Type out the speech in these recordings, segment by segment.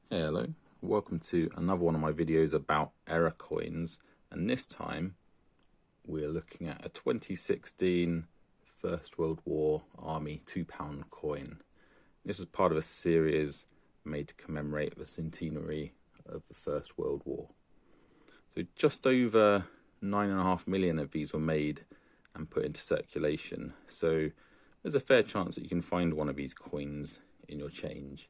Hello, welcome to another one of my videos about error coins, and this time we're looking at a 2016 First World War Army £2 coin. This is part of a series made to commemorate the centenary of the First World War. So just over 9.5 million of these were made and put into circulation, so there's a fair chance that you can find one of these coins in your change.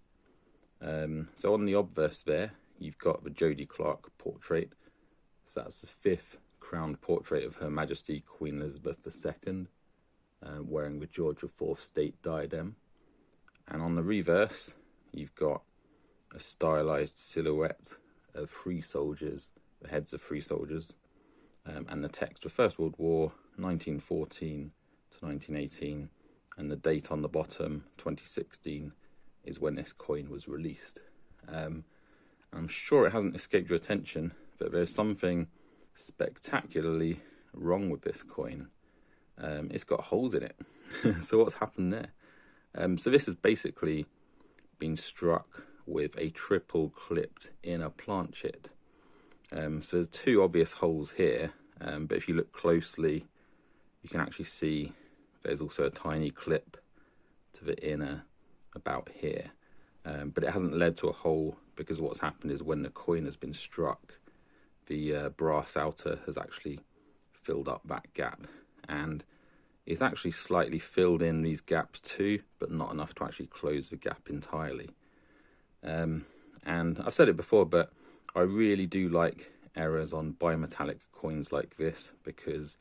So on the obverse there, you've got the Jodie Clark portrait. So that's the 5th crowned portrait of Her Majesty Queen Elizabeth II, wearing the George IV state diadem. And on the reverse, you've got a stylized silhouette of free soldiers, the heads of free soldiers, and the text for First World War 1914 to 1918, and the date on the bottom, 2016, is when this coin was released. I'm sure it hasn't escaped your attention, but there's something spectacularly wrong with this coin. It's got holes in it. So what's happened there? So this has basically been struck with a triple clipped inner planchet. So there's 2 obvious holes here, but if you look closely, you can actually see there's also a tiny clip to the inner about here, but it hasn't led to a hole, because what's happened is when the coin has been struck, the brass outer has actually filled up that gap, and it's actually slightly filled in these gaps too, but not enough to actually close the gap entirely. And I've said it before, but I really do like errors on bimetallic coins like this, because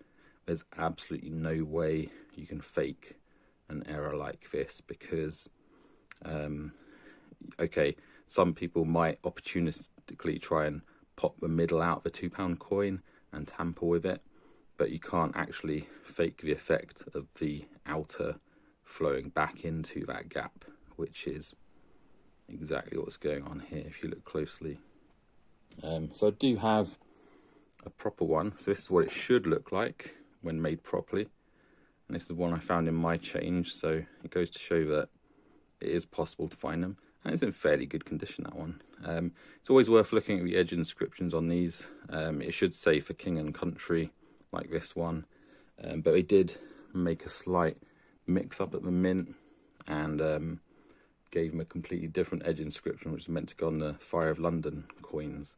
there's absolutely no way you can fake an error like this, because okay, some people might opportunistically try and pop the middle out of the £2 coin and tamper with it, but you can't actually fake the effect of the outer flowing back into that gap, which is exactly what's going on here if you look closely. So I do have a proper one, so this is what it should look like when made properly, and this is the one I found in my change, so it goes to show that it is possible to find them, and it's in fairly good condition, that one. It's always worth looking at the edge inscriptions on these. It should say for king and country, like this one, but they did make a slight mix up at the mint, and gave them a completely different edge inscription, which is meant to go on the Fire of London coins.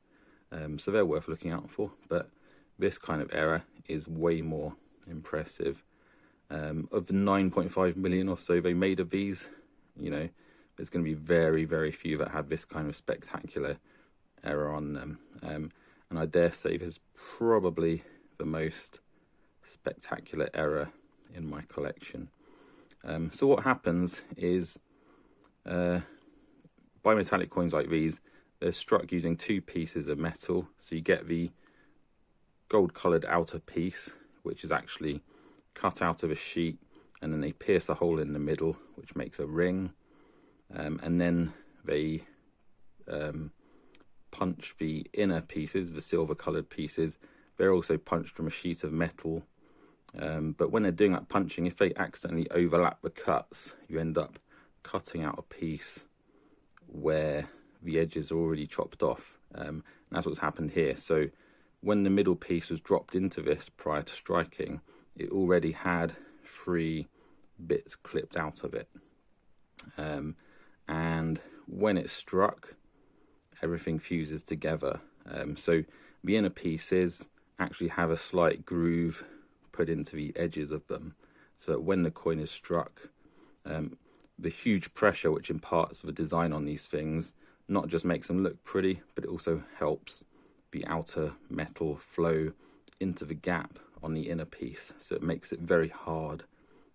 So they're worth looking out for, but this kind of error is way more impressive. Of the 9.5 million or so they made of these, you know, there's going to be very, very few that have this kind of spectacular error on them. And I dare say there's probably the most spectacular error in my collection. So what happens is, bimetallic coins like these, they're struck using 2 pieces of metal. So you get the gold coloured outer piece, which is actually cut out of a sheet, and then they pierce a hole in the middle, which makes a ring, and then they punch the inner pieces, the silver coloured pieces. They're also punched from a sheet of metal, but when they're doing that punching, if they accidentally overlap the cuts, you end up cutting out a piece where the edges are already chopped off, and that's what's happened here. So when the middle piece was dropped into this prior to striking, it already had 3 bits clipped out of it, and when it struck, everything fuses together. So the inner pieces actually have a slight groove put into the edges of them, so that when the coin is struck, the huge pressure which imparts the design on these things not just makes them look pretty, but it also helps the outer metal flow into the gap on the inner piece, so it makes it very hard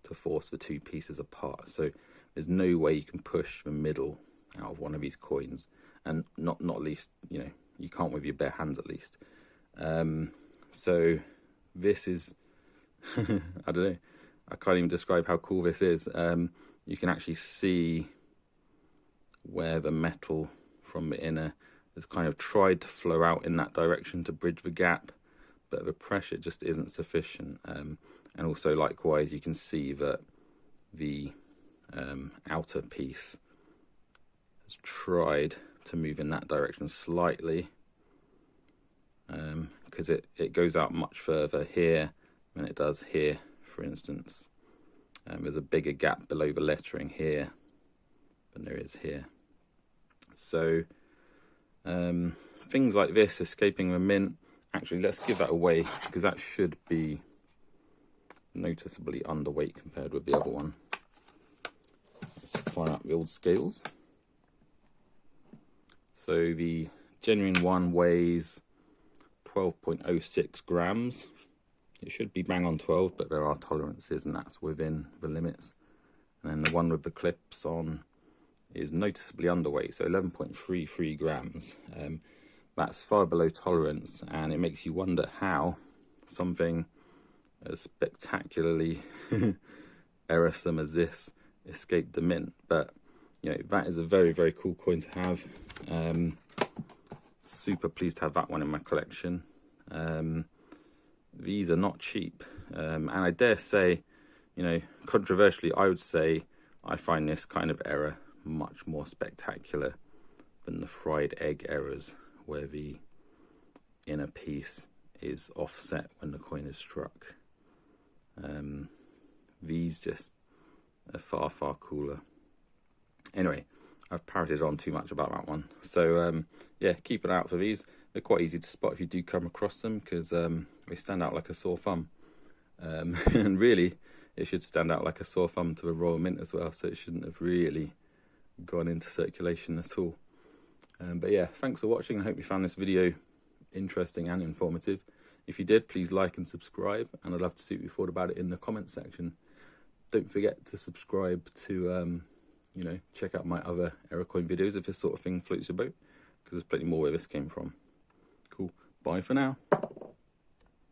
to force the 2 pieces apart. So there's no way you can push the middle out of one of these coins, and not least, you know, you can't with your bare hands at least. So this is I don't know, I can't even describe how cool this is. You can actually see where the metal from the inner has kind of tried to flow out in that direction to bridge the gap, but the pressure just isn't sufficient. And also likewise, you can see that the outer piece has tried to move in that direction slightly, because it goes out much further here than it does here, for instance. There's a bigger gap below the lettering here than there is here. So things like this, escaping the mint, actually let's give that away, because that should be noticeably underweight compared with the other one. Let's fire up the old scales. So the genuine one weighs 12.06 grams. It should be bang on 12, but there are tolerances and that's within the limits. And then the one with the clips on is noticeably underweight, so 11.33 grams. That's far below tolerance, and it makes you wonder how something as spectacularly errorsome as this escaped the mint. But you know, that is a very, very cool coin to have. Super pleased to have that one in my collection. These are not cheap, and I dare say, you know, controversially, I would say I find this kind of error much more spectacular than the fried egg errors, where the inner piece is offset when the coin is struck. These just are far, far cooler. Anyway, I've parroted on too much about that one. So yeah, keep an eye out for these. They're quite easy to spot if you do come across them, because they stand out like a sore thumb. And really, it should stand out like a sore thumb to the Royal Mint as well, so it shouldn't have really gone into circulation at all. But yeah, thanks for watching. I hope you found this video interesting and informative. If you did, please like and subscribe, and I'd love to see what you thought about it in the comments section. Don't forget to subscribe to you know, check out my other error coin videos if this sort of thing floats your boat, because there's plenty more where this came from. Cool. Bye for now.